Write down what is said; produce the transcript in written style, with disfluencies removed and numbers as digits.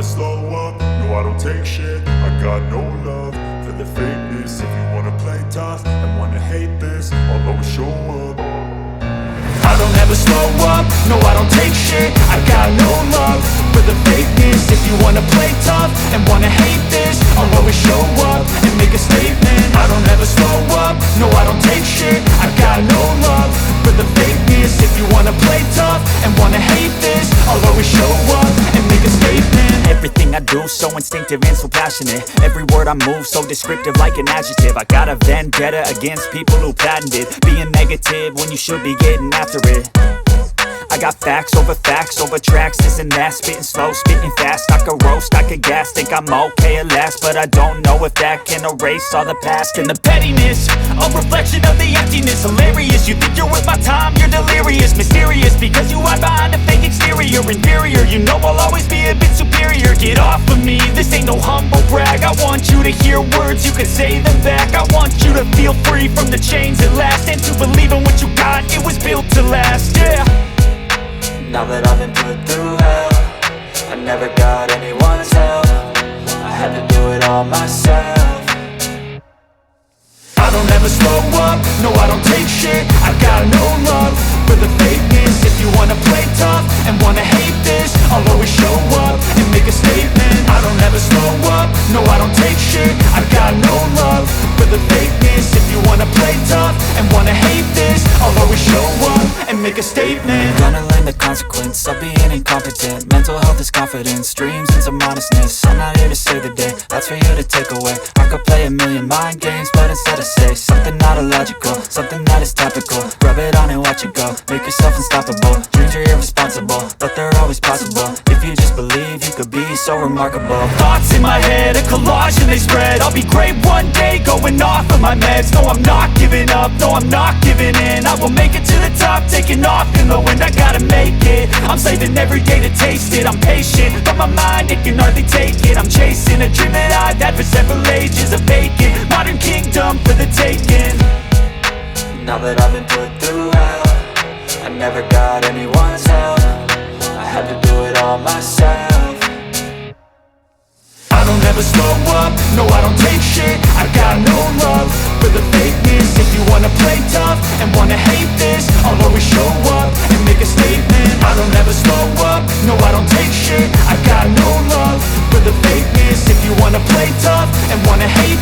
slow up, no I don't take shit. I got no love for the fakeness. If you wanna play tough and wanna hate this, I'll always show up. I don't ever slow up, no I don't take shit. I got no love for the fakeness. If you wanna play tough and wanna hate this, I'll always show up and make a statement. I don't ever slow up, no I don't take shit. I got no love for the fakeness. If you wanna play tough and wanna hate this, I'll always show up and make a statement. Everything I do so instinctive and so passionate. Every word I move so descriptive like an adjective. I got a vendetta against people who patented being negative when you should be getting after it. I got facts over tracks, this and that. Spitting slow, spitting fast, I could roast, I could gas. Think I'm okay at last, but I don't know if that can erase all the past. And the pettiness, a reflection of the emptiness. Hilarious, you think you're worth my time, you're delirious. Mysterious, because you hide behind a fake exterior. Inferior, you know I'll always be a bit superior. Get off of me, this ain't no humble brag. I want you to hear words, you can say them back. I want you to feel free from the chains at last, and to believe in what you got, it was built to last, yeah. Now that I've been put through hell, I never got anyone's help. I had to do it all myself. I don't ever slow up, no I don't take shit. I got no love for the fakeness. If you wanna play tough and wanna hate this, I'll always show up and make a statement. I don't ever slow up, no I don't take shit. I got no love for the fakeness. If you wanna play tough and wanna hate this, I'll always show up and make a statement. Gonna learn the consequence of being incompetent. Mental health is confidence, dreams and some honestness. I'm not here to save the day, that's for you to take away. I could play a million mind games, but instead I say something not illogical, something that is topical. Rub it on and watch it go, make yourself unstoppable. Dreams are irresponsible, but they're always possible. If you just believe, you could be so remarkable. Thoughts in my head, a collage and they spread. I'll be great one day, going off of my meds. No, I'm not giving up, no, I'm not giving in. I will make it to the top, taking off in the wind. I gotta make it, I'm saving every day to taste it. I'm patient, but my mind, it can hardly take it. I'm chasing a dream that I've had for several ages. A vacant, modern kingdom for the taking. Now that I've been put through hell, I never got anyone's help. I had to do it all myself. I don't ever slow up, no I don't take shit. I got no love for the fakeness. If you wanna play tough and wanna hate this, I'll always show up and make a statement. I don't ever slow up, no I don't take shit. I got no love for the fakeness. If you wanna play tough and wanna hate